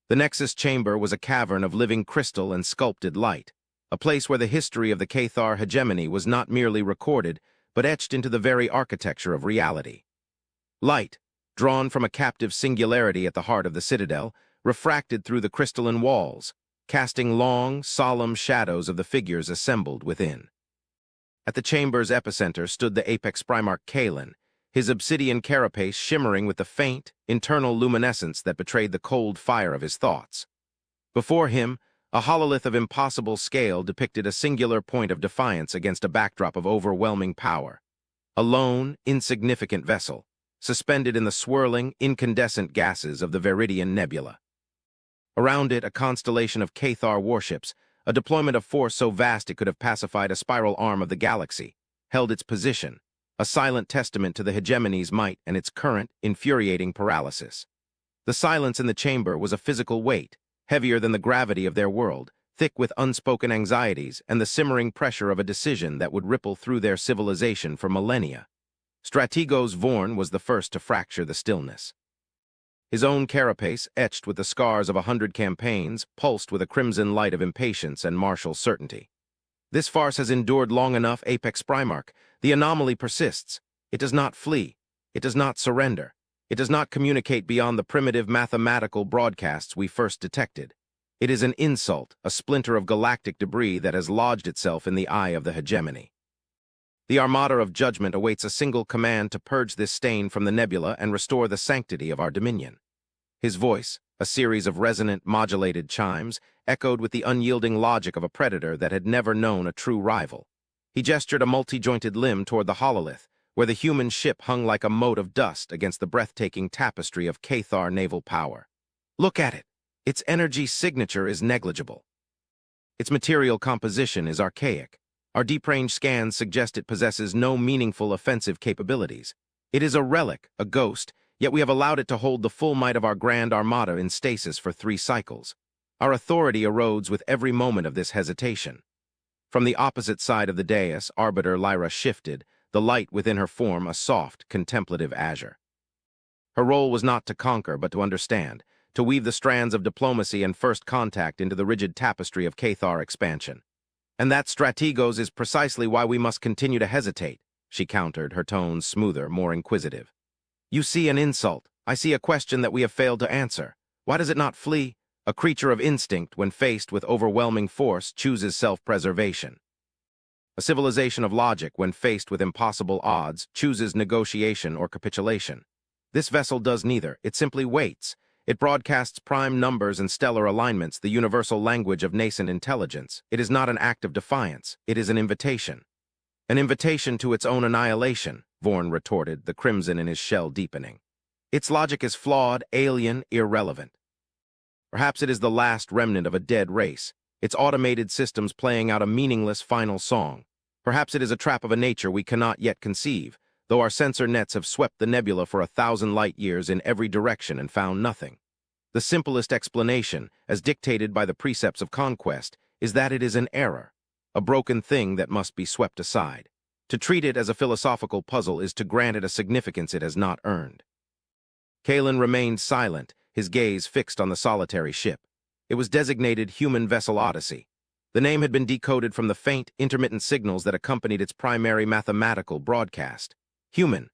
The Nexus chamber was a cavern of living crystal and sculpted light, a place where the history of the Cathar hegemony was not merely recorded, but etched into the very architecture of reality. Light, drawn from a captive singularity at the heart of the citadel, refracted through the crystalline walls, casting long, solemn shadows of the figures assembled within. At the chamber's epicenter stood the apex primarch Kalen, his obsidian carapace shimmering with the faint, internal luminescence that betrayed the cold fire of his thoughts. Before him, a hololith of impossible scale depicted a singular point of defiance against a backdrop of overwhelming power. A lone, insignificant vessel, suspended in the swirling, incandescent gases of the Viridian Nebula. Around it, a constellation of Cathar warships, a deployment of force so vast it could have pacified a spiral arm of the galaxy, held its position, a silent testament to the hegemony's might and its current, infuriating paralysis. The silence in the chamber was a physical weight, heavier than the gravity of their world, thick with unspoken anxieties and the simmering pressure of a decision that would ripple through their civilization for millennia. Strategos Vorn was the first to fracture the stillness. His own carapace, etched with the scars of 100 campaigns, pulsed with a crimson light of impatience and martial certainty. This farce has endured long enough, Apex Primarch. The anomaly persists. It does not flee. It does not surrender. It does not communicate beyond the primitive mathematical broadcasts we first detected. It is an insult, a splinter of galactic debris that has lodged itself in the eye of the hegemony. The Armada of Judgment awaits a single command to purge this stain from the nebula and restore the sanctity of our dominion. His voice, a series of resonant, modulated chimes, echoed with the unyielding logic of a predator that had never known a true rival. He gestured a multi-jointed limb toward the hololith, where the human ship hung like a mote of dust against the breathtaking tapestry of Cathar naval power. Look at it. Its energy signature is negligible. Its material composition is archaic. Our deep-range scans suggest it possesses no meaningful offensive capabilities. It is a relic, a ghost, yet we have allowed it to hold the full might of our grand armada in stasis for 3 cycles. Our authority erodes with every moment of this hesitation. From the opposite side of the dais, Arbiter Lyra shifted, the light within her form a soft, contemplative azure. Her role was not to conquer, but to understand, to weave the strands of diplomacy and first contact into the rigid tapestry of Cathar expansion. And that, Strategos, is precisely why we must continue to hesitate, she countered, her tones smoother, more inquisitive. You see an insult. I see a question that we have failed to answer. Why does it not flee? A creature of instinct, when faced with overwhelming force, chooses self-preservation. A civilization of logic, when faced with impossible odds, chooses negotiation or capitulation. This vessel does neither. It simply waits. It broadcasts prime numbers and stellar alignments, the universal language of nascent intelligence. It is not an act of defiance. It is an invitation. An invitation to its own annihilation, Vorn retorted, the crimson in his shell deepening. Its logic is flawed, alien, irrelevant. Perhaps it is the last remnant of a dead race, its automated systems playing out a meaningless final song. Perhaps it is a trap of a nature we cannot yet conceive, though our sensor nets have swept the nebula for 1,000 light-years in every direction and found nothing. The simplest explanation, as dictated by the precepts of conquest, is that it is an error, a broken thing that must be swept aside. To treat it as a philosophical puzzle is to grant it a significance it has not earned. Kalen remained silent, his gaze fixed on the solitary ship. It was designated Human Vessel Odyssey. The name had been decoded from the faint, intermittent signals that accompanied its primary mathematical broadcast. Human,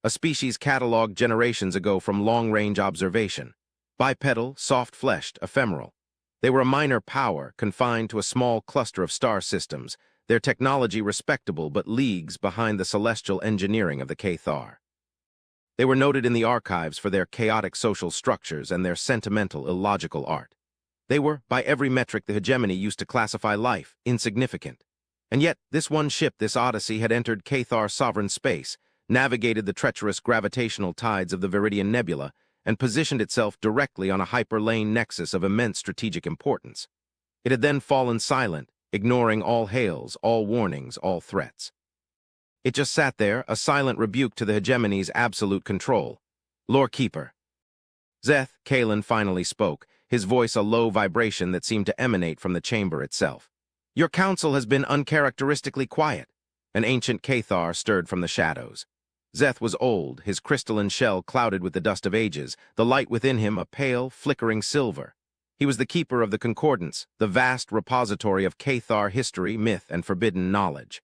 a species catalogued generations ago from long-range observation. Bipedal, soft-fleshed, ephemeral. They were a minor power, confined to a small cluster of star systems, their technology respectable but leagues behind the celestial engineering of the Cathar. They were noted in the archives for their chaotic social structures and their sentimental, illogical art. They were, by every metric the hegemony used to classify life, insignificant. And yet, this one ship, this Odyssey, had entered Cathar's sovereign space, navigated the treacherous gravitational tides of the Viridian Nebula, and positioned itself directly on a hyperlane nexus of immense strategic importance. It had then fallen silent, ignoring all hails, all warnings, all threats. It just sat there, a silent rebuke to the hegemony's absolute control. Lord Keeper. Zeth, Kalen finally spoke, his voice a low vibration that seemed to emanate from the chamber itself. Your council has been uncharacteristically quiet. An ancient Cathar stirred from the shadows. Zeth was old, his crystalline shell clouded with the dust of ages, the light within him a pale, flickering silver. He was the keeper of the Concordance, the vast repository of Cathar history, myth, and forbidden knowledge.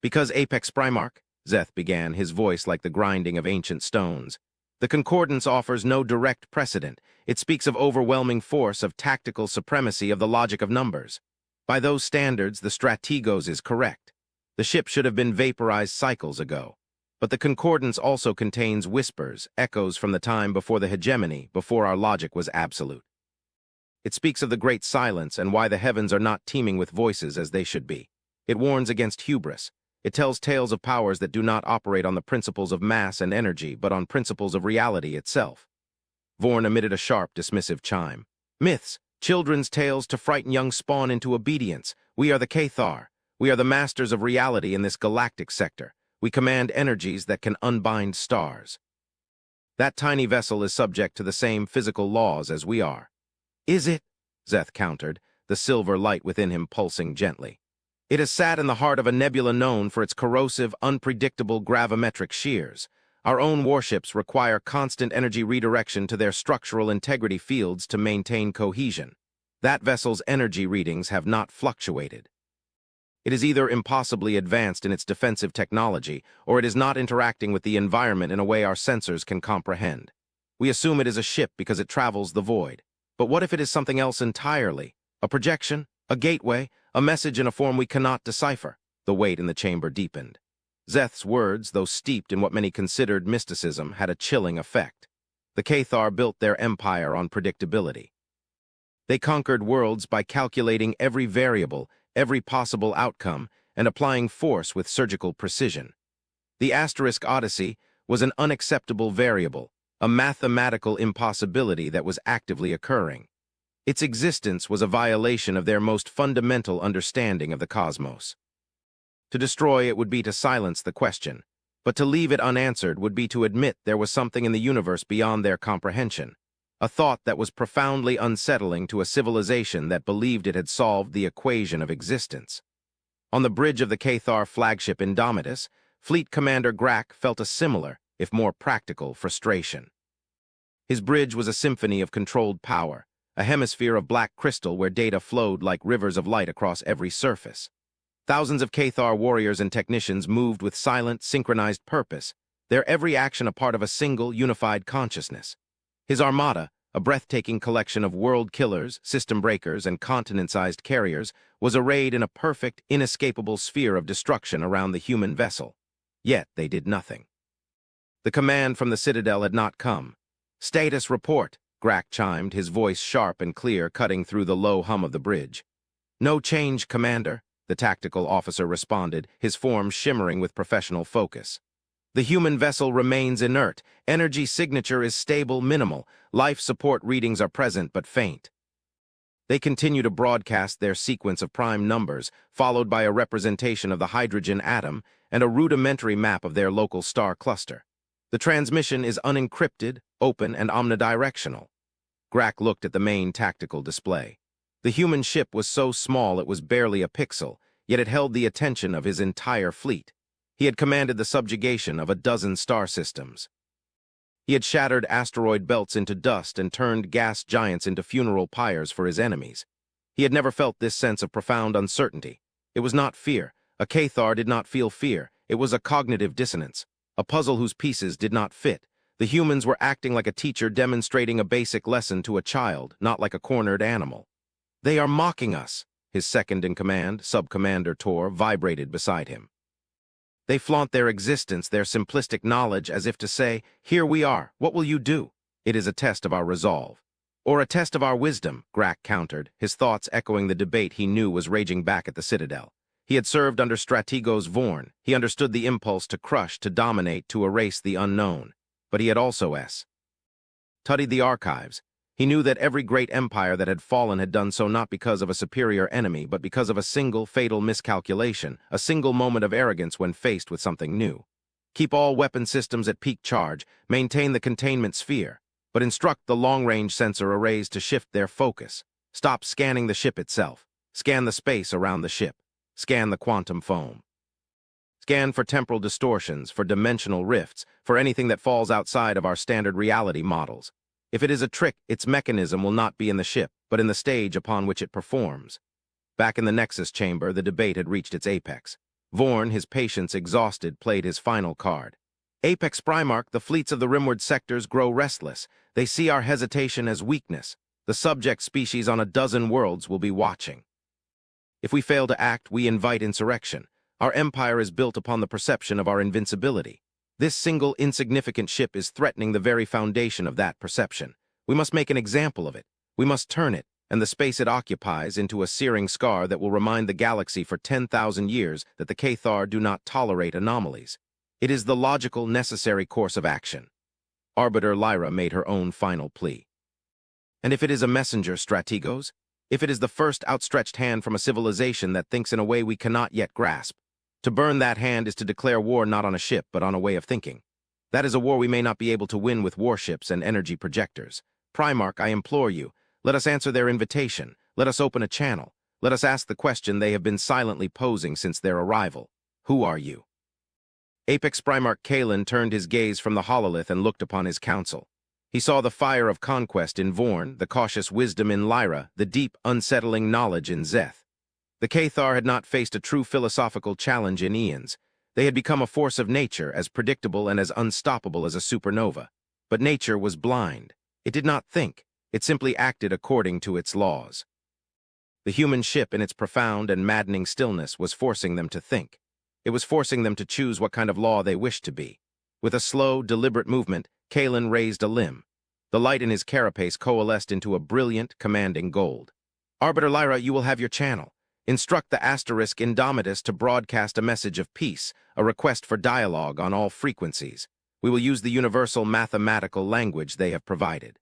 Because Apex Primarch, Szeth began, his voice like the grinding of ancient stones. The Concordance offers no direct precedent. It speaks of overwhelming force, of tactical supremacy, of the logic of numbers. By those standards, the Strategos is correct. The ship should have been vaporized cycles ago. But the Concordance also contains whispers, echoes from the time before the hegemony, before our logic was absolute. It speaks of the great silence and why the heavens are not teeming with voices as they should be. It warns against hubris. It tells tales of powers that do not operate on the principles of mass and energy, but on principles of reality itself. Vorn emitted a sharp, dismissive chime. Myths, children's tales to frighten young spawn into obedience. We are the Cathar. We are the masters of reality in this galactic sector. We command energies that can unbind stars. That tiny vessel is subject to the same physical laws as we are. Is it? Szeth countered, the silver light within him pulsing gently. It has sat in the heart of a nebula known for its corrosive, unpredictable gravimetric shears. Our own warships require constant energy redirection to their structural integrity fields to maintain cohesion. That vessel's energy readings have not fluctuated. It is either impossibly advanced in its defensive technology, or it is not interacting with the environment in a way our sensors can comprehend. We assume it is a ship because it travels the void. But what if it is something else entirely? A projection? A gateway? A message in a form we cannot decipher? The weight in the chamber deepened. Szeth's words, though steeped in what many considered mysticism, had a chilling effect. The Cathar built their empire on predictability. They conquered worlds by calculating every variable, every possible outcome, and applying force with surgical precision. The Asterisk Odyssey was an unacceptable variable, a mathematical impossibility that was actively occurring. Its existence was a violation of their most fundamental understanding of the cosmos. To destroy it would be to silence the question, but to leave it unanswered would be to admit there was something in the universe beyond their comprehension, a thought that was profoundly unsettling to a civilization that believed it had solved the equation of existence. On the bridge of the Cathar flagship Indomitus, Fleet Commander Grak felt a similar, if more practical, frustration. His bridge was a symphony of controlled power, a hemisphere of black crystal where data flowed like rivers of light across every surface. Thousands of Cathar warriors and technicians moved with silent, synchronized purpose, their every action a part of a single, unified consciousness. His Armada, a breathtaking collection of world killers, system breakers, and continent-sized carriers, was arrayed in a perfect, inescapable sphere of destruction around the human vessel. Yet they did nothing. The command from the Citadel had not come. "Status report," Grak chimed, his voice sharp and clear, cutting through the low hum of the bridge. "No change, Commander," the tactical officer responded, his form shimmering with professional focus. "The human vessel remains inert. Energy signature is stable, minimal. Life support readings are present but faint." They continue to broadcast their sequence of prime numbers, followed by a representation of the hydrogen atom and a rudimentary map of their local star cluster. The transmission is unencrypted, open, and omnidirectional. Grak looked at the main tactical display. The human ship was so small it was barely a pixel, yet it held the attention of his entire fleet. He had commanded the subjugation of a dozen star systems. He had shattered asteroid belts into dust and turned gas giants into funeral pyres for his enemies. He had never felt this sense of profound uncertainty. It was not fear. A Cathar did not feel fear. It was a cognitive dissonance, a puzzle whose pieces did not fit. The humans were acting like a teacher demonstrating a basic lesson to a child, not like a cornered animal. "They are mocking us," his second-in-command, Sub-Commander Tor, vibrated beside him. "They flaunt their existence, their simplistic knowledge, as if to say, 'Here we are, what will you do?' It is a test of our resolve." "Or a test of our wisdom," Grak countered, his thoughts echoing the debate he knew was raging back at the Citadel. He had served under Strategos Vorn. He understood the impulse to crush, to dominate, to erase the unknown. But he had also studied the archives. He knew that every great empire that had fallen had done so not because of a superior enemy, but because of a single fatal miscalculation, a single moment of arrogance when faced with something new. Keep all weapon systems at peak charge, maintain the containment sphere, but instruct the long-range sensor arrays to shift their focus. Stop scanning the ship itself. Scan the space around the ship. Scan the quantum foam. Scan for temporal distortions, for dimensional rifts, for anything that falls outside of our standard reality models. If it is a trick, its mechanism will not be in the ship, but in the stage upon which it performs. Back in the Nexus chamber, the debate had reached its apex. Vorn, his patience exhausted, played his final card. Apex Primarch, the fleets of the rimward sectors grow restless. They see our hesitation as weakness. The subject species on a dozen worlds will be watching. If we fail to act, we invite insurrection. Our empire is built upon the perception of our invincibility. This single insignificant ship is threatening the very foundation of that perception. We must make an example of it. We must turn it, and the space it occupies, into a searing scar that will remind the galaxy for 10,000 years that the Cathar do not tolerate anomalies. It is the logical, necessary course of action. Arbiter Lyra made her own final plea. And if it is a messenger, Strategos? If it is the first outstretched hand from a civilization that thinks in a way we cannot yet grasp? To burn that hand is to declare war not on a ship, but on a way of thinking. That is a war we may not be able to win with warships and energy projectors. Primarch, I implore you, let us answer their invitation. Let us open a channel. Let us ask the question they have been silently posing since their arrival. Who are you? Apex Primarch Kalen turned his gaze from the hololith and looked upon his council. He saw the fire of conquest in Vorn, the cautious wisdom in Lyra, the deep, unsettling knowledge in Zeth. The Cathar had not faced a true philosophical challenge in eons. They had become a force of nature, as predictable and as unstoppable as a supernova. But nature was blind. It did not think. It simply acted according to its laws. The human ship, in its profound and maddening stillness, was forcing them to think. It was forcing them to choose what kind of law they wished to be. With a slow, deliberate movement, Kalen raised a limb. The light in his carapace coalesced into a brilliant, commanding gold. Arbiter Lyra, you will have your channel. Instruct the asterisk Indomitus to broadcast a message of peace, a request for dialogue on all frequencies. We will use the universal mathematical language they have provided.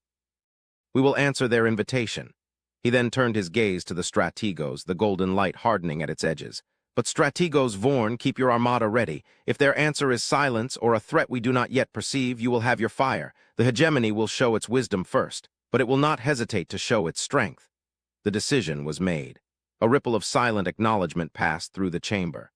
We will answer their invitation. He then turned his gaze to the Strategos, the golden light hardening at its edges. But Strategos Vorn, keep your armada ready. If their answer is silence or a threat we do not yet perceive, you will have your fire. The hegemony will show its wisdom first, but it will not hesitate to show its strength. The decision was made. A ripple of silent acknowledgement passed through the chamber.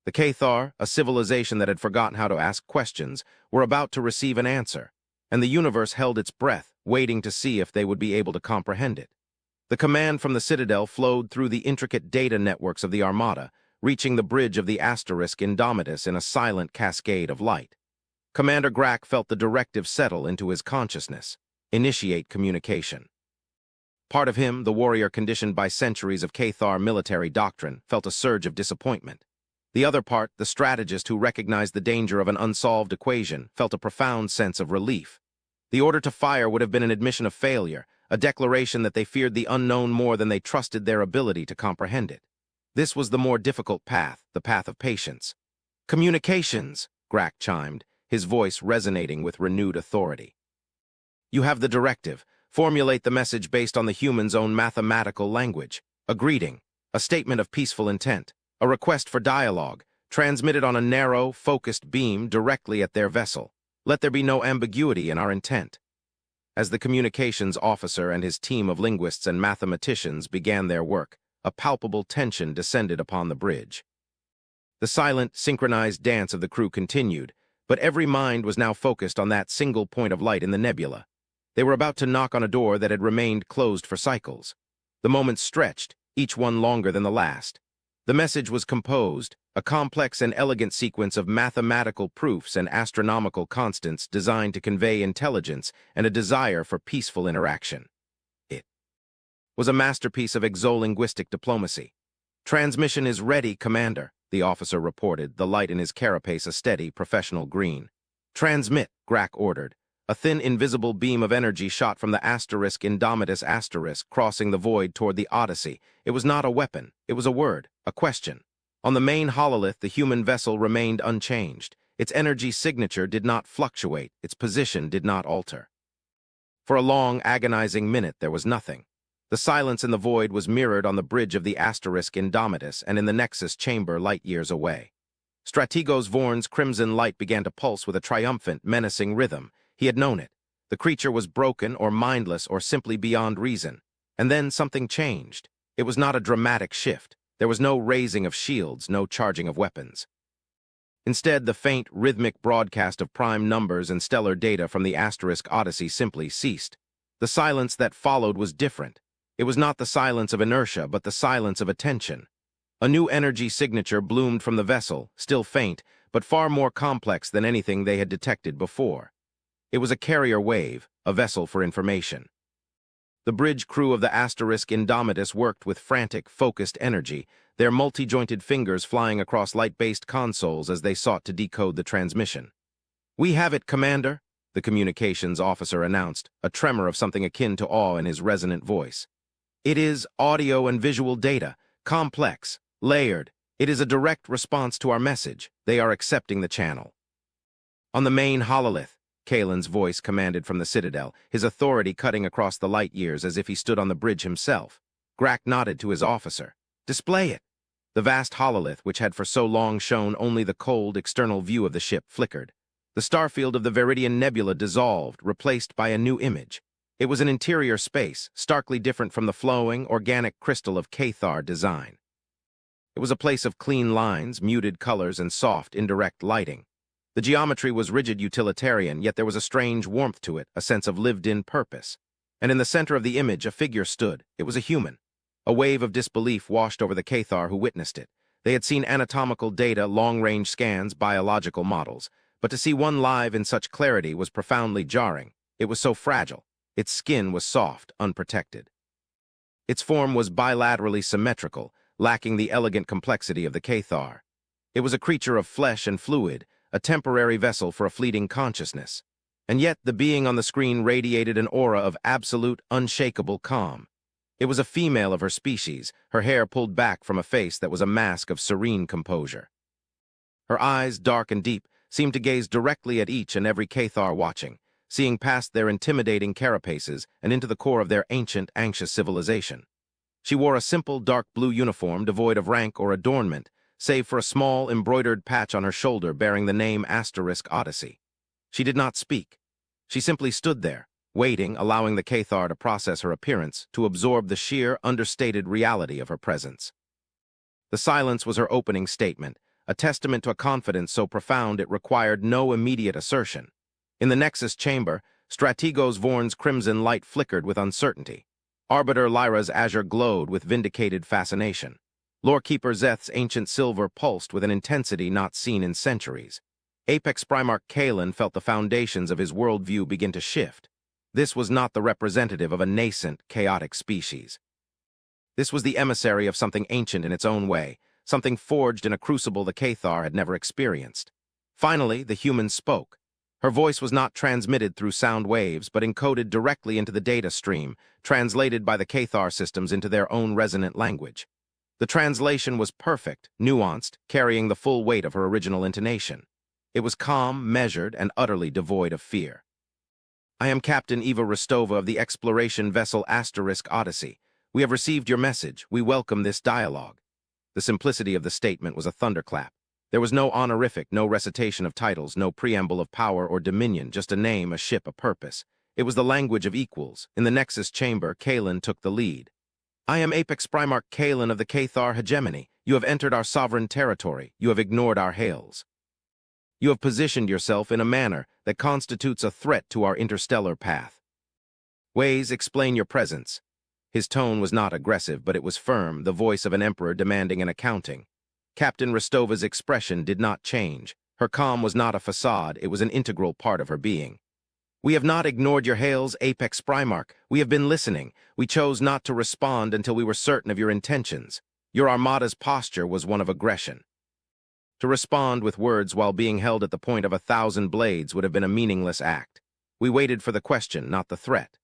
The Cathar, a civilization that had forgotten how to ask questions, were about to receive an answer, and the universe held its breath, waiting to see if they would be able to comprehend it. The command from the Citadel flowed through the intricate data networks of the Armada, reaching the bridge of the asterisk Indomitus in a silent cascade of light. Commander Grack felt the directive settle into his consciousness. Initiate communication. Part of him, the warrior conditioned by centuries of Cathar military doctrine, felt a surge of disappointment. The other part, the strategist who recognized the danger of an unsolved equation, felt a profound sense of relief. The order to fire would have been an admission of failure, a declaration that they feared the unknown more than they trusted their ability to comprehend it. This was the more difficult path, the path of patience. Communications, Grack chimed, his voice resonating with renewed authority. You have the directive. Formulate the message based on the human's own mathematical language. A greeting, a statement of peaceful intent, a request for dialogue, transmitted on a narrow, focused beam directly at their vessel. Let there be no ambiguity in our intent. As the communications officer and his team of linguists and mathematicians began their work, a palpable tension descended upon the bridge. The silent, synchronized dance of the crew continued, but every mind was now focused on that single point of light in the nebula. They were about to knock on a door that had remained closed for cycles. The moments stretched, each one longer than the last. The message was composed, a complex and elegant sequence of mathematical proofs and astronomical constants designed to convey intelligence and a desire for peaceful interaction. It was a masterpiece of exolinguistic diplomacy. Transmission is ready, Commander, the officer reported, the light in his carapace a steady, professional green. Transmit, Grack ordered. A thin, invisible beam of energy shot from the asterisk Indomitus asterisk, crossing the void toward the Odyssey. It was not a weapon. It was a word, a question. On the main hololith, the human vessel remained unchanged. Its energy signature did not fluctuate. Its position did not alter. For a long, agonizing minute, there was nothing. The silence in the void was mirrored on the bridge of the asterisk Indomitus and in the Nexus chamber light years away. Strategos Vorn's crimson light began to pulse with a triumphant, menacing rhythm. He had known it. The creature was broken or mindless or simply beyond reason. And then something changed. It was not a dramatic shift. There was no raising of shields, no charging of weapons. Instead, the faint, rhythmic broadcast of prime numbers and stellar data from the Asterisk Odyssey simply ceased. The silence that followed was different. It was not the silence of inertia, but the silence of attention. A new energy signature bloomed from the vessel, still faint, but far more complex than anything they had detected before. It was a carrier wave, a vessel for information. The bridge crew of the Asterisk Indomitus worked with frantic, focused energy, their multi-jointed fingers flying across light-based consoles as they sought to decode the transmission. "We have it, Commander," the communications officer announced, a tremor of something akin to awe in his resonant voice. "It is audio and visual data, complex, layered. It is a direct response to our message. They are accepting the channel." "On the main hololith," Kalen's voice commanded from the Citadel, his authority cutting across the light years as if he stood on the bridge himself. Grack nodded to his officer. "Display it." The vast hololith, which had for so long shown only the cold, external view of the ship, flickered. The starfield of the Viridian Nebula dissolved, replaced by a new image. It was an interior space, starkly different from the flowing, organic crystal of Cathar design. It was a place of clean lines, muted colors, and soft, indirect lighting. The geometry was rigid utilitarian, yet there was a strange warmth to it, a sense of lived-in purpose. And in the center of the image, a figure stood. It was a human. A wave of disbelief washed over the Cathar who witnessed it. They had seen anatomical data, long-range scans, biological models. But to see one live in such clarity was profoundly jarring. It was so fragile. Its skin was soft, unprotected. Its form was bilaterally symmetrical, lacking the elegant complexity of the Cathar. It was a creature of flesh and fluid, a temporary vessel for a fleeting consciousness. And yet the being on the screen radiated an aura of absolute, unshakable calm. It was a female of her species, her hair pulled back from a face that was a mask of serene composure. Her eyes, dark and deep, seemed to gaze directly at each and every Cathar watching, seeing past their intimidating carapaces and into the core of their ancient, anxious civilization. She wore a simple, dark blue uniform devoid of rank or adornment, save for a small, embroidered patch on her shoulder bearing the name Asterisk Odyssey. She did not speak. She simply stood there, waiting, allowing the Cathar to process her appearance, to absorb the sheer, understated reality of her presence. The silence was her opening statement, a testament to a confidence so profound it required no immediate assertion. In the Nexus chamber, Strategos Vorn's crimson light flickered with uncertainty. Arbiter Lyra's azure glowed with vindicated fascination. Lorekeeper Zeth's ancient silver pulsed with an intensity not seen in centuries. Apex Primarch Kalen felt the foundations of his worldview begin to shift. This was not the representative of a nascent, chaotic species. This was the emissary of something ancient in its own way, something forged in a crucible the Cathar had never experienced. Finally, the human spoke. Her voice was not transmitted through sound waves, but encoded directly into the data stream, translated by the Cathar systems into their own resonant language. The translation was perfect, nuanced, carrying the full weight of her original intonation. It was calm, measured, and utterly devoid of fear. "I am Captain Eva Rostova of the exploration vessel Asterisk Odyssey. We have received your message. We welcome this dialogue." The simplicity of the statement was a thunderclap. There was no honorific, no recitation of titles, no preamble of power or dominion, just a name, a ship, a purpose. It was the language of equals. In the Nexus chamber, Kalen took the lead. "I am Apex Primarch Kalen of the Cathar hegemony. You have entered our sovereign territory. You have ignored our hails. You have positioned yourself in a manner that constitutes a threat to our interstellar path. Ways, explain your presence." His tone was not aggressive, but it was firm, the voice of an emperor demanding an accounting. Captain Rostova's expression did not change. Her calm was not a facade, it was an integral part of her being. "We have not ignored your hails, Apex Primarch. We have been listening. We chose not to respond until we were certain of your intentions. Your Armada's posture was one of aggression. To respond with words while being held at the point of 1,000 blades would have been a meaningless act. We waited for the question, not the threat."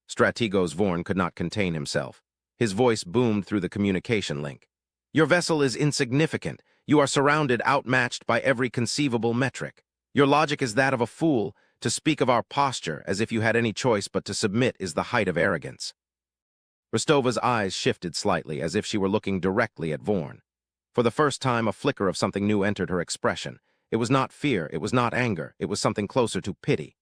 Strategos Vorn could not contain himself. His voice boomed through the communication link. "Your vessel is insignificant. You are surrounded, outmatched by every conceivable metric. Your logic is that of a fool. To speak of our posture as if you had any choice but to submit is the height of arrogance." Rostova's eyes shifted slightly, as if she were looking directly at Vorn. For the first time, a flicker of something new entered her expression. It was not fear, it was not anger, it was something closer to pity.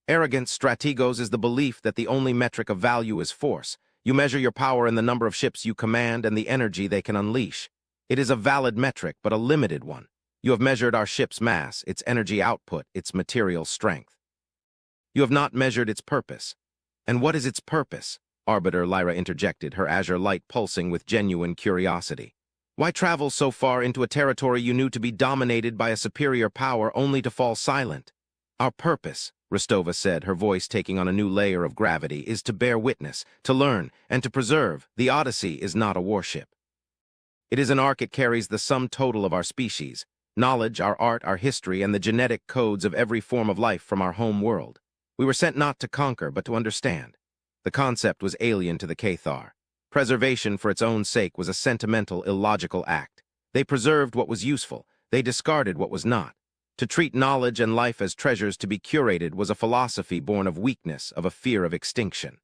"Arrogance, Strategos, is the belief that the only metric of value is force. You measure your power in the number of ships you command and the energy they can unleash. It is a valid metric, but a limited one. You have measured our ship's mass, its energy output, its material strength. You have not measured its purpose. And what is its purpose? Arbiter Lyra interjected, her azure light pulsing with genuine curiosity. Why travel so far into a territory you knew to be dominated by a superior power only to fall silent? Our purpose, Rostova said, her voice taking on a new layer of gravity, is to bear witness, to learn, and to preserve. The Odyssey is not a warship. It is an ark. It carries the sum total of our species, knowledge, our art, our history, and the genetic codes of every form of life from our home world. We were sent not to conquer, but to understand. The concept was alien to the Cathar. Preservation for its own sake was a sentimental, illogical act. They preserved what was useful. They discarded what was not. To treat knowledge and life as treasures to be curated was a philosophy born of weakness, of a fear of extinction.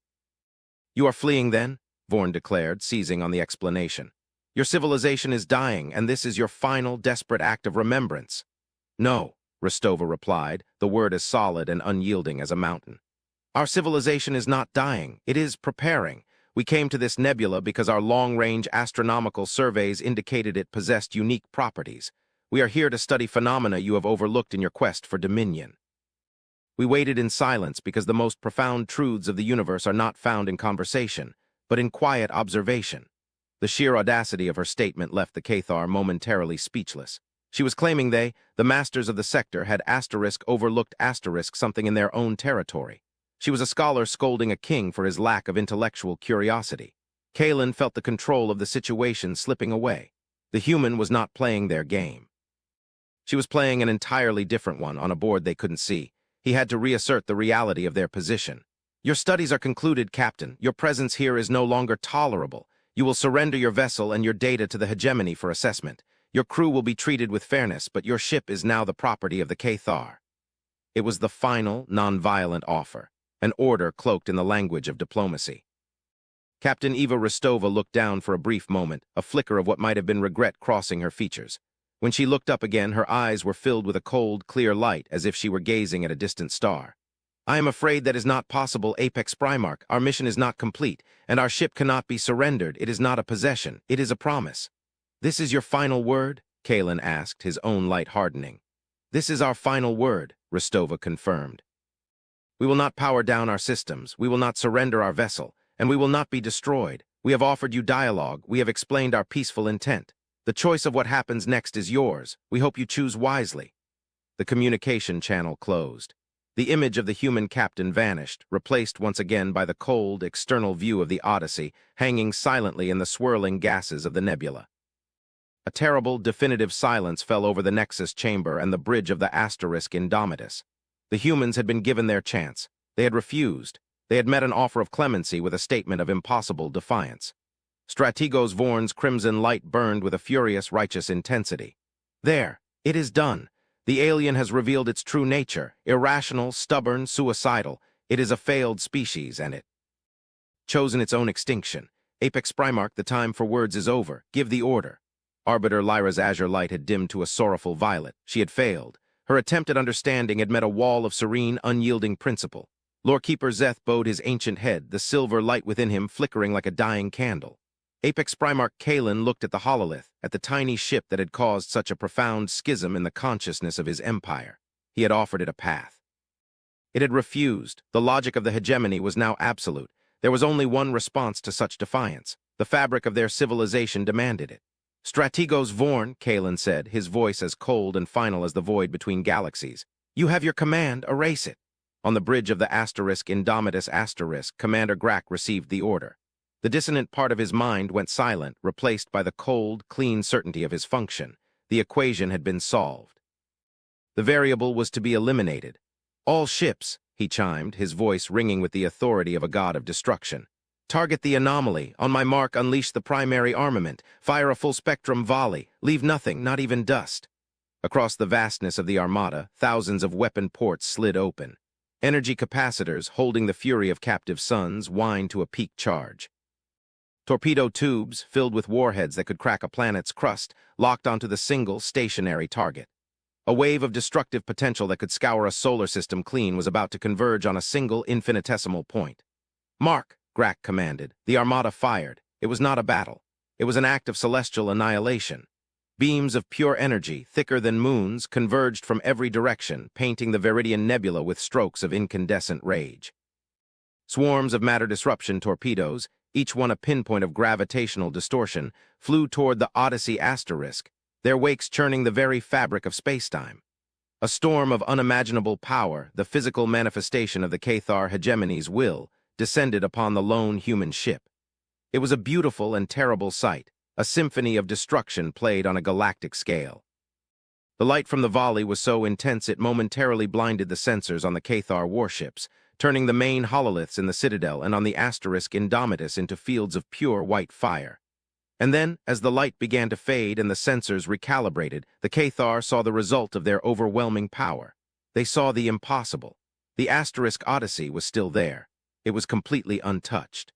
You are fleeing, then? Vorn declared, seizing on the explanation. Your civilization is dying, and this is your final, desperate act of remembrance. No, Rostova replied, the word as solid and unyielding as a mountain. Our civilization is not dying. It is preparing. We came to this nebula because our long-range astronomical surveys indicated it possessed unique properties. We are here to study phenomena you have overlooked in your quest for dominion. We waited in silence because the most profound truths of the universe are not found in conversation, but in quiet observation. The sheer audacity of her statement left the Cathar momentarily speechless. She was claiming they, the masters of the sector, had overlooked something in their own territory. She was a scholar scolding a king for his lack of intellectual curiosity. Kalen felt the control of the situation slipping away. The human was not playing their game. She was playing an entirely different one on a board they couldn't see. He had to reassert the reality of their position. Your studies are concluded, Captain. Your presence here is no longer tolerable. You will surrender your vessel and your data to the hegemony for assessment. Your crew will be treated with fairness, but your ship is now the property of the Cathar. It was the final, non-violent offer, an order cloaked in the language of diplomacy. Captain Eva Rostova looked down for a brief moment, a flicker of what might have been regret crossing her features. When she looked up again, her eyes were filled with a cold, clear light, as if she were gazing at a distant star. I am afraid that is not possible, Apex Primarch. Our mission is not complete, and our ship cannot be surrendered. It is not a possession. It is a promise. This is your final word? Kalen asked, his own light hardening. This is our final word, Rostova confirmed. We will not power down our systems. We will not surrender our vessel, and we will not be destroyed. We have offered you dialogue. We have explained our peaceful intent. The choice of what happens next is yours. We hope you choose wisely. The communication channel closed. The image of the human captain vanished, replaced once again by the cold, external view of the Odyssey, hanging silently in the swirling gases of the nebula. A terrible, definitive silence fell over the Nexus chamber and the bridge of the asterisk Indomitus. The humans had been given their chance. They had refused. They had met an offer of clemency with a statement of impossible defiance. Strategos Vorn's crimson light burned with a furious, righteous intensity. There, it is done. The alien has revealed its true nature, irrational, stubborn, suicidal. It is a failed species, and it chosen its own extinction. Apex Primarch, the time for words is over. Give the order. Arbiter Lyra's azure light had dimmed to a sorrowful violet. She had failed. Her attempt at understanding had met a wall of serene, unyielding principle. Lorekeeper Zeth bowed his ancient head, the silver light within him flickering like a dying candle. Apex Primarch Kalen looked at the hololith, at the tiny ship that had caused such a profound schism in the consciousness of his empire. He had offered it a path. It had refused. The logic of the hegemony was now absolute. There was only one response to such defiance. The fabric of their civilization demanded it. Strategos Vorn, Kalen said, his voice as cold and final as the void between galaxies. You have your command, erase it. On the bridge of the asterisk Indomitus asterisk, Commander Grack received the order. The dissonant part of his mind went silent, replaced by the cold, clean certainty of his function. The equation had been solved. The variable was to be eliminated. All ships, he chimed, his voice ringing with the authority of a god of destruction. Target the anomaly. On my mark, unleash the primary armament. Fire a full-spectrum volley. Leave nothing, not even dust. Across the vastness of the Armada, thousands of weapon ports slid open. Energy capacitors, holding the fury of captive suns, whined to a peak charge. Torpedo tubes, filled with warheads that could crack a planet's crust, locked onto the single, stationary target. A wave of destructive potential that could scour a solar system clean was about to converge on a single, infinitesimal point. Mark, Grack commanded. The Armada fired. It was not a battle. It was an act of celestial annihilation. Beams of pure energy, thicker than moons, converged from every direction, painting the Viridian Nebula with strokes of incandescent rage. Swarms of matter disruption torpedoes, each one a pinpoint of gravitational distortion, flew toward the Odyssey asterisk, their wakes churning the very fabric of spacetime. A storm of unimaginable power, the physical manifestation of the Cathar hegemony's will, descended upon the lone human ship. It was a beautiful and terrible sight, a symphony of destruction played on a galactic scale. The light from the volley was so intense it momentarily blinded the sensors on the Cathar warships, turning the main hololiths in the Citadel and on the asterisk Indomitus into fields of pure white fire. And then, as the light began to fade and the sensors recalibrated, the Cathar saw the result of their overwhelming power. They saw the impossible. The asterisk Odyssey was still there. It was completely untouched.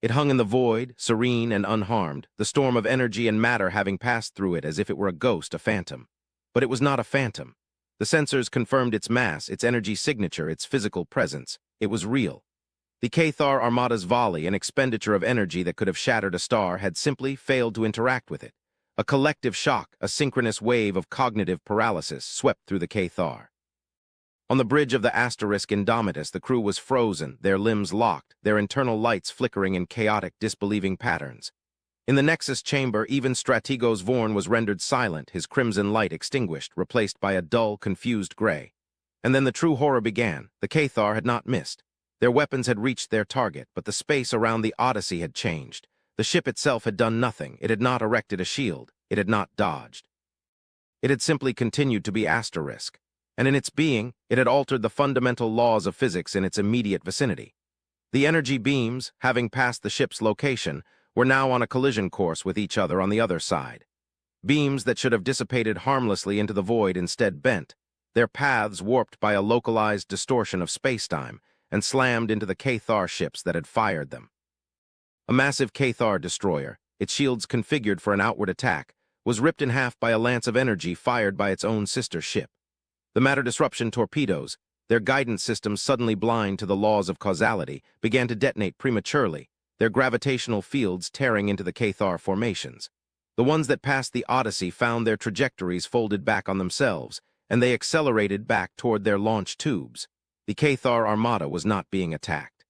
It hung in the void, serene and unharmed, the storm of energy and matter having passed through it as if it were a ghost, a phantom. But it was not a phantom. The sensors confirmed its mass, its energy signature, its physical presence. It was real. The Cathar Armada's volley, an expenditure of energy that could have shattered a star, had simply failed to interact with it. A collective shock, a synchronous wave of cognitive paralysis swept through the Cathar. On the bridge of the asterisk Indomitus, the crew was frozen, their limbs locked, their internal lights flickering in chaotic, disbelieving patterns. In the Nexus chamber, even Strategos Vorn was rendered silent, his crimson light extinguished, replaced by a dull, confused gray. And then the true horror began. The Cathar had not missed. Their weapons had reached their target, but the space around the Odyssey had changed. The ship itself had done nothing. It had not erected a shield. It had not dodged. It had simply continued to be asterisk. And in its being, it had altered the fundamental laws of physics in its immediate vicinity. The energy beams, having passed the ship's location, were now on a collision course with each other on the other side. Beams that should have dissipated harmlessly into the void instead bent, their paths warped by a localized distortion of spacetime, and slammed into the Cathar ships that had fired them. A massive Cathar destroyer, its shields configured for an outward attack, was ripped in half by a lance of energy fired by its own sister ship. The matter disruption torpedoes, their guidance systems suddenly blind to the laws of causality, began to detonate prematurely, their gravitational fields tearing into the Cathar formations. The ones that passed the Odyssey found their trajectories folded back on themselves, and they accelerated back toward their launch tubes. The Cathar Armada was not being attacked.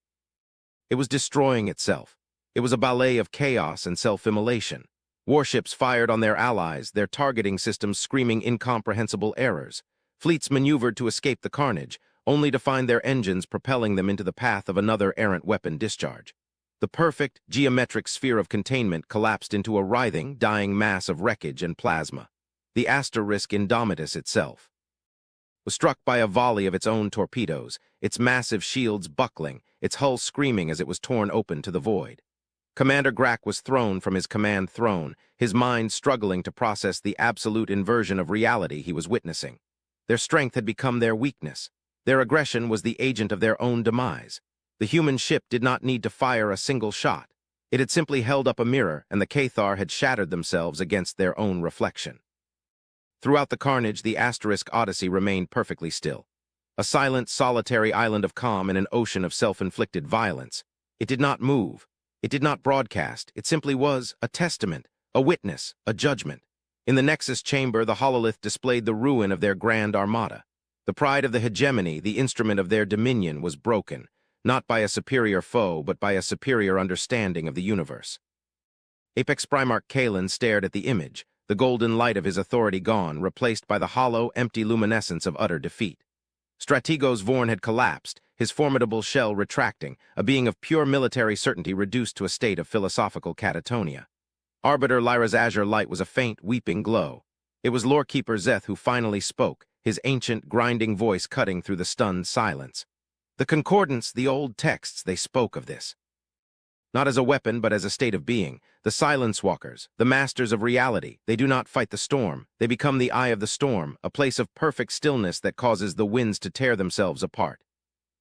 It was destroying itself. It was a ballet of chaos and self-immolation. Warships fired on their allies, their targeting systems screaming incomprehensible errors. Fleets maneuvered to escape the carnage, only to find their engines propelling them into the path of another errant weapon discharge. The perfect, geometric sphere of containment collapsed into a writhing, dying mass of wreckage and plasma. The asterisk Indomitus itself was struck by a volley of its own torpedoes, its massive shields buckling, its hull screaming as it was torn open to the void. Commander Grack was thrown from his command throne, his mind struggling to process the absolute inversion of reality he was witnessing. Their strength had become their weakness. Their aggression was the agent of their own demise. The human ship did not need to fire a single shot. It had simply held up a mirror, and the Cathar had shattered themselves against their own reflection. Throughout the carnage, the asterisk Odyssey remained perfectly still. A silent, solitary island of calm in an ocean of self-inflicted violence. It did not move. It did not broadcast. It simply was a testament, a witness, a judgment. In the Nexus chamber, the hololith displayed the ruin of their grand armada. The pride of the hegemony, the instrument of their dominion, was broken, not by a superior foe, but by a superior understanding of the universe. Apex Primarch Kalen stared at the image, the golden light of his authority gone, replaced by the hollow, empty luminescence of utter defeat. Strategos Vorn had collapsed, his formidable shell retracting, a being of pure military certainty reduced to a state of philosophical catatonia. Arbiter Lyra's azure light was a faint, weeping glow. It was Lorekeeper Zeth who finally spoke, his ancient, grinding voice cutting through the stunned silence. The concordance, the old texts, they spoke of this. Not as a weapon, but as a state of being. The Silence Walkers, the masters of reality, they do not fight the storm. They become the eye of the storm, a place of perfect stillness that causes the winds to tear themselves apart.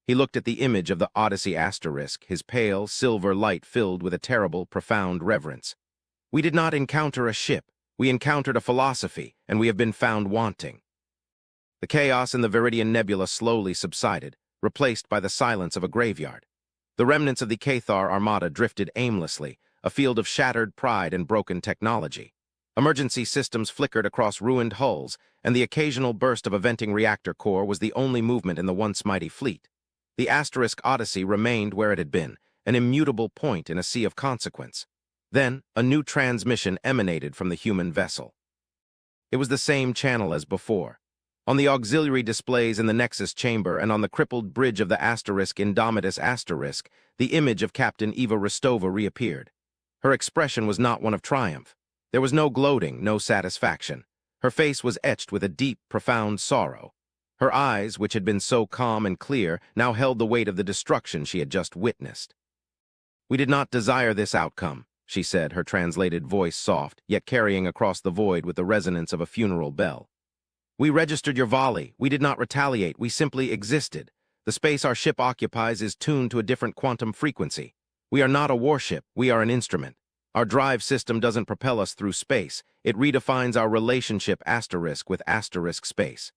He looked at the image of the Odyssey asterisk, his pale, silver light filled with a terrible, profound reverence. We did not encounter a ship. We encountered a philosophy, and we have been found wanting. The chaos in the Viridian Nebula slowly subsided, replaced by the silence of a graveyard. The remnants of the Cathar Armada drifted aimlessly, a field of shattered pride and broken technology. Emergency systems flickered across ruined hulls, and the occasional burst of a venting reactor core was the only movement in the once mighty fleet. The Asterisk Odyssey remained where it had been, an immutable point in a sea of consequence. Then, a new transmission emanated from the human vessel. It was the same channel as before. On the auxiliary displays in the Nexus chamber and on the crippled bridge of the Asterisk Indomitus Asterisk, the image of Captain Eva Rostova reappeared. Her expression was not one of triumph. There was no gloating, no satisfaction. Her face was etched with a deep, profound sorrow. Her eyes, which had been so calm and clear, now held the weight of the destruction she had just witnessed. "We did not desire this outcome," she said, her translated voice soft, yet carrying across the void with the resonance of a funeral bell. "We registered your volley. We did not retaliate. We simply existed. The space our ship occupies is tuned to a different quantum frequency. We are not a warship. We are an instrument. Our drive system doesn't propel us through space. It redefines our relationship asterisk with asterisk space.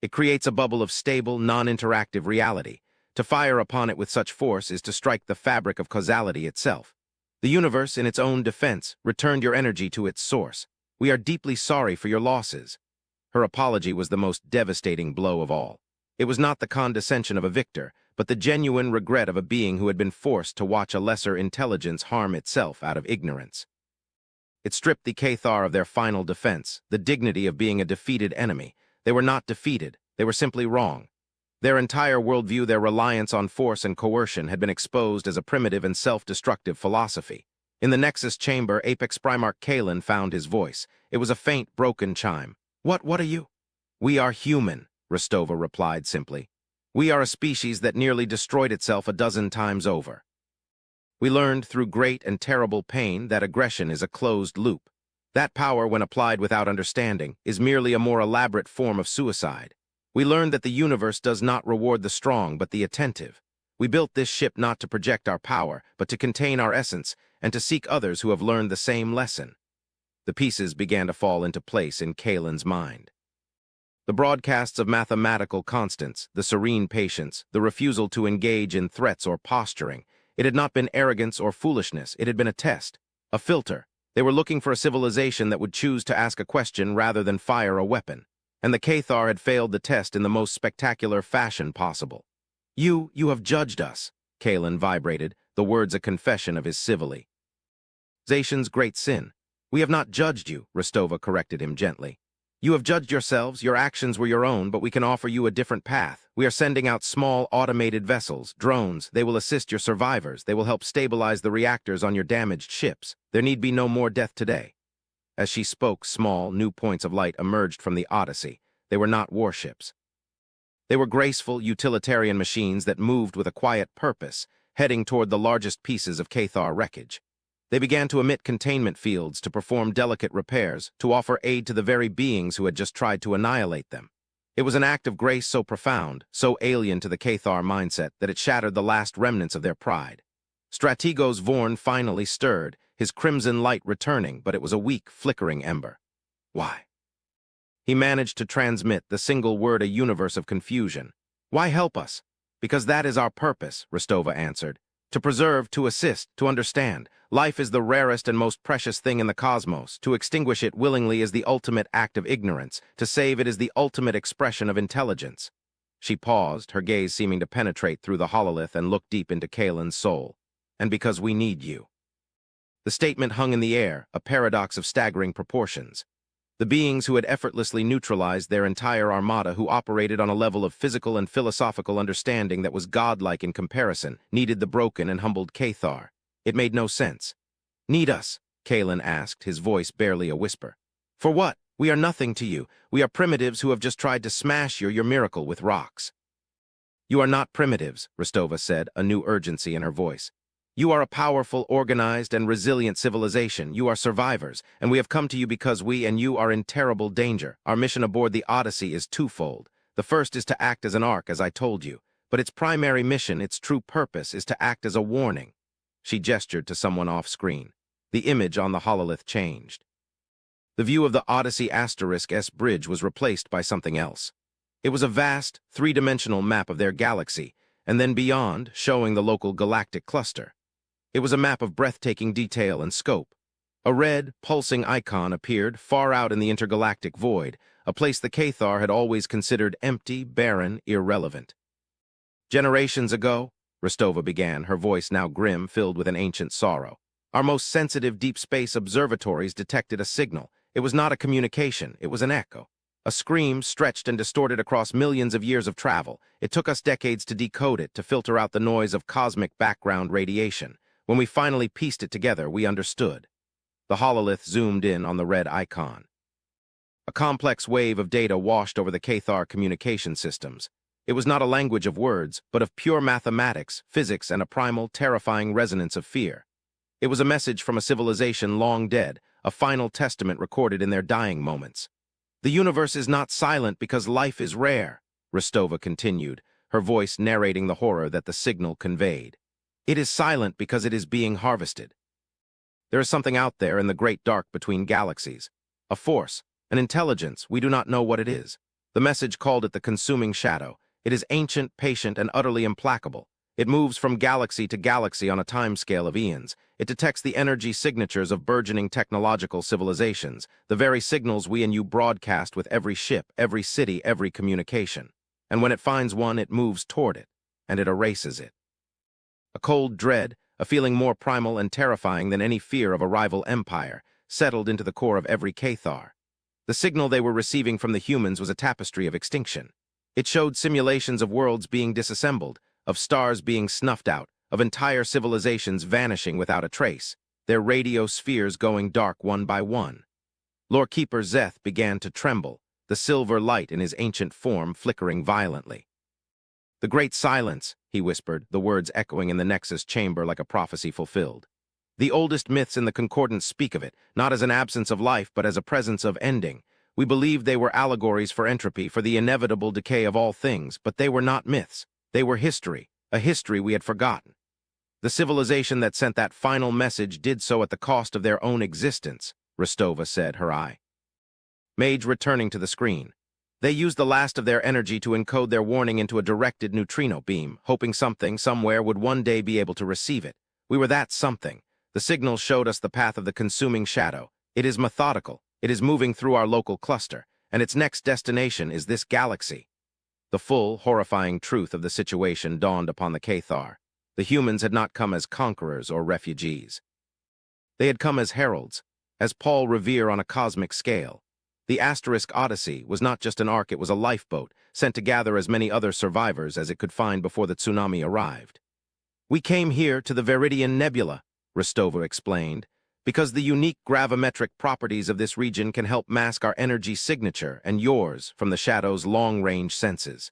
It creates a bubble of stable, non-interactive reality. To fire upon it with such force is to strike the fabric of causality itself. The universe, in its own defense, returned your energy to its source. We are deeply sorry for your losses." Her apology was the most devastating blow of all. It was not the condescension of a victor, but the genuine regret of a being who had been forced to watch a lesser intelligence harm itself out of ignorance. It stripped the Cathar of their final defense, the dignity of being a defeated enemy. They were not defeated, they were simply wrong. Their entire worldview, their reliance on force and coercion, had been exposed as a primitive and self-destructive philosophy. In the Nexus chamber, Apex Primarch Kalen found his voice. It was a faint, broken chime. What are you?" "We are human," Rostova replied simply. "We are a species that nearly destroyed itself a dozen times over. We learned through great and terrible pain that aggression is a closed loop. That power, when applied without understanding, is merely a more elaborate form of suicide. We learned that the universe does not reward the strong but the attentive. We built this ship not to project our power, but to contain our essence, and to seek others who have learned the same lesson." The pieces began to fall into place in Kalen's mind. The broadcasts of mathematical constants, the serene patience, the refusal to engage in threats or posturing. It had not been arrogance or foolishness, it had been a test, a filter. They were looking for a civilization that would choose to ask a question rather than fire a weapon. And the Cathar had failed the test in the most spectacular fashion possible. You have judged us," Kalen vibrated, the words a confession of his civilization's great sin. "We have not judged you," Rostova corrected him gently. "You have judged yourselves, your actions were your own, but we can offer you a different path. We are sending out small, automated vessels, drones. They will assist your survivors. They will help stabilize the reactors on your damaged ships. There need be no more death today." As she spoke, small, new points of light emerged from the Odyssey. They were not warships. They were graceful, utilitarian machines that moved with a quiet purpose, heading toward the largest pieces of Cathar wreckage. They began to emit containment fields, to perform delicate repairs, to offer aid to the very beings who had just tried to annihilate them. It was an act of grace so profound, so alien to the Cathar mindset, that it shattered the last remnants of their pride. Strategos Vorn finally stirred, his crimson light returning, but it was a weak, flickering ember. "Why?" He managed to transmit the single word, a universe of confusion. "Why help us?" "Because that is our purpose," Rostova answered. "To preserve, to assist, to understand. Life is the rarest and most precious thing in the cosmos. To extinguish it willingly is the ultimate act of ignorance. To save it is the ultimate expression of intelligence." She paused, her gaze seeming to penetrate through the hololith and look deep into Kalen's soul. "And because we need you." The statement hung in the air, a paradox of staggering proportions. The beings who had effortlessly neutralized their entire armada, who operated on a level of physical and philosophical understanding that was godlike in comparison, needed the broken and humbled Cathar. It made no sense. "Need us?" Kalen asked, his voice barely a whisper. "For what? We are nothing to you. We are primitives who have just tried to smash your miracle with rocks." "You are not primitives," Rostova said, a new urgency in her voice. "You are a powerful, organized, and resilient civilization. You are survivors, and we have come to you because we and you are in terrible danger. Our mission aboard the Odyssey is twofold. The first is to act as an ark, as I told you, but its primary mission, its true purpose, is to act as a warning." She gestured to someone off-screen. The image on the hololith changed. The view of the Odyssey *S bridge was replaced by something else. It was a vast, three-dimensional map of their galaxy, and then beyond, showing the local galactic cluster. It was a map of breathtaking detail and scope. A red, pulsing icon appeared far out in the intergalactic void, a place the Cathar had always considered empty, barren, irrelevant. Generations ago, Rostova began, her voice now grim, filled with an ancient sorrow, our most sensitive deep space observatories detected a signal. It was not a communication, it was an echo. A scream stretched and distorted across millions of years of travel. It took us decades to decode it, to filter out the noise of cosmic background radiation. When we finally pieced it together, we understood. The hololith zoomed in on the red icon. A complex wave of data washed over the Cathar communication systems. It was not a language of words, but of pure mathematics, physics, and a primal, terrifying resonance of fear. It was a message from a civilization long dead, a final testament recorded in their dying moments. The universe is not silent because life is rare, Rostova continued, her voice narrating the horror that the signal conveyed. It is silent because it is being harvested. There is something out there in the great dark between galaxies. A force, an intelligence, we do not know what it is. The message called it the consuming shadow. It is ancient, patient, and utterly implacable. It moves from galaxy to galaxy on a timescale of eons. It detects the energy signatures of burgeoning technological civilizations, the very signals we and you broadcast with every ship, every city, every communication. And when it finds one, it moves toward it, and it erases it. A cold dread, a feeling more primal and terrifying than any fear of a rival empire, settled into the core of every Cathar. The signal they were receiving from the humans was a tapestry of extinction. It showed simulations of worlds being disassembled, of stars being snuffed out, of entire civilizations vanishing without a trace, their radio spheres going dark one by one. Lorekeeper Zeth began to tremble, the silver light in his ancient form flickering violently. "The great silence," he whispered, the words echoing in the Nexus chamber like a prophecy fulfilled. "The oldest myths in the Concordance speak of it, not as an absence of life, but as a presence of ending. We believed they were allegories for entropy, for the inevitable decay of all things, but they were not myths. They were history, a history we had forgotten. The civilization that sent that final message did so at the cost of their own existence," Rostova said, her eye. Mage returning to the screen. "They used the last of their energy to encode their warning into a directed neutrino beam, hoping something, somewhere, would one day be able to receive it. We were that something. The signal showed us the path of the consuming shadow. It is methodical. It is moving through our local cluster, and its next destination is this galaxy." The full, horrifying truth of the situation dawned upon the Cathar. The humans had not come as conquerors or refugees. They had come as heralds, as Paul Revere on a cosmic scale. The Asterisk Odyssey was not just an ark, it was a lifeboat, sent to gather as many other survivors as it could find before the tsunami arrived. "We came here to the Viridian Nebula," Rostova explained, "because the unique gravimetric properties of this region can help mask our energy signature and yours from the shadow's long-range senses.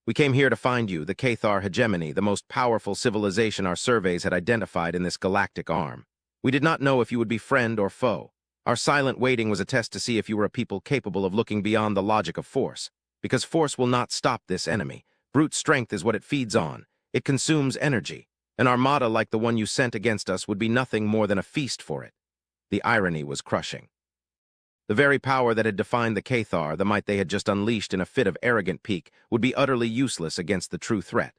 We came here to find you, the Cathar hegemony, the most powerful civilization our surveys had identified in this galactic arm. We did not know if you would be friend or foe. Our silent waiting was a test to see if you were a people capable of looking beyond the logic of force, because force will not stop this enemy. Brute strength is what it feeds on. It consumes energy. An armada like the one you sent against us would be nothing more than a feast for it." The irony was crushing. The very power that had defined the Cathar, the might they had just unleashed in a fit of arrogant pique, would be utterly useless against the true threat.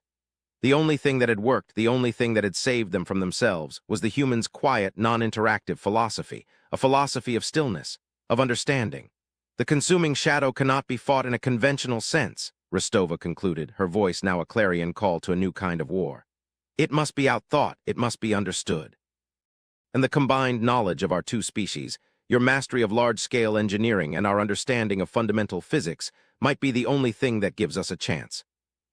The only thing that had worked, the only thing that had saved them from themselves, was the humans' quiet, non-interactive philosophy, a philosophy of stillness, of understanding. "The consuming shadow cannot be fought in a conventional sense," Rostova concluded, her voice now a clarion call to a new kind of war. "It must be outthought, it must be understood. And the combined knowledge of our two species, your mastery of large-scale engineering and our understanding of fundamental physics, might be the only thing that gives us a chance.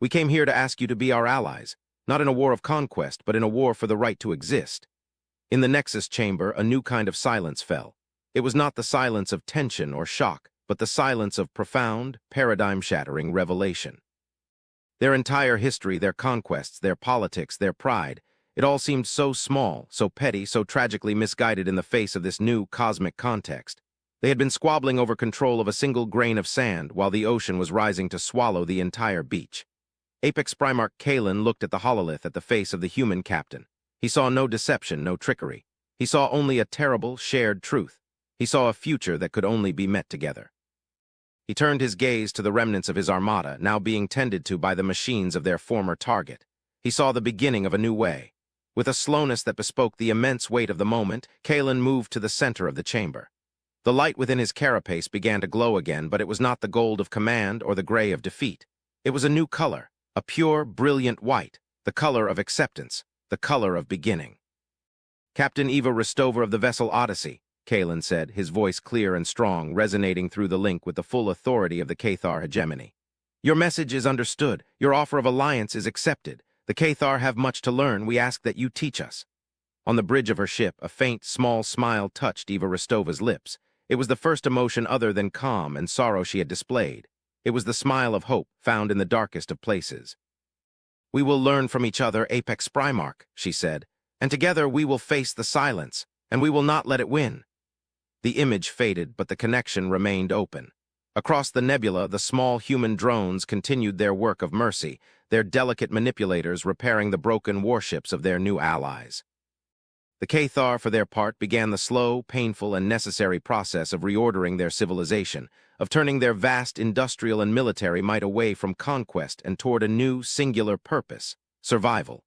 We came here to ask you to be our allies, not in a war of conquest, but in a war for the right to exist." In the Nexus chamber, a new kind of silence fell. It was not the silence of tension or shock, but the silence of profound, paradigm-shattering revelation. Their entire history, their conquests, their politics, their pride, it all seemed so small, so petty, so tragically misguided in the face of this new cosmic context. They had been squabbling over control of a single grain of sand while the ocean was rising to swallow the entire beach. Apex Primarch Kalen looked at the hololith at the face of the human captain. He saw no deception, no trickery. He saw only a terrible, shared truth. He saw a future that could only be met together. He turned his gaze to the remnants of his armada, now being tended to by the machines of their former target. He saw the beginning of a new way, With a slowness that bespoke the immense weight of the moment, Kalen moved to the center of the chamber. The light within his carapace began to glow again, but it was not the gold of command or the gray of defeat. It was a new color, a pure, brilliant white, the color of acceptance, the color of beginning. "Captain Eva Ristova of the vessel Odyssey," Kalen said, his voice clear and strong, resonating through the link with the full authority of the Cathar hegemony. "Your message is understood. Your offer of alliance is accepted. The Cathar have much to learn. We ask that you teach us." On the bridge of her ship, a faint, small smile touched Eva Ristova's lips. It was the first emotion other than calm and sorrow she had displayed. It was the smile of hope found in the darkest of places. "We will learn from each other, Apex Primarch," she said, "and together we will face the silence, and we will not let it win." The image faded, but the connection remained open. Across the nebula, the small human drones continued their work of mercy, their delicate manipulators repairing the broken warships of their new allies. The Cathar, for their part, began the slow, painful, and necessary process of reordering their civilization, of turning their vast industrial and military might away from conquest and toward a new, singular purpose: survival.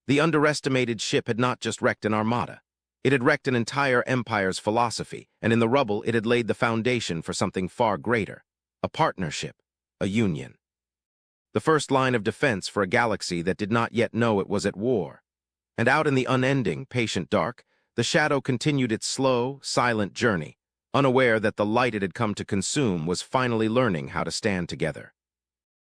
The underestimated ship had not just wrecked an armada. It had wrecked an entire empire's philosophy, and in the rubble it had laid the foundation for something far greater: a partnership, a union. The first line of defense for a galaxy that did not yet know it was at war. And out in the unending, patient dark, the shadow continued its slow, silent journey, unaware that the light it had come to consume was finally learning how to stand together.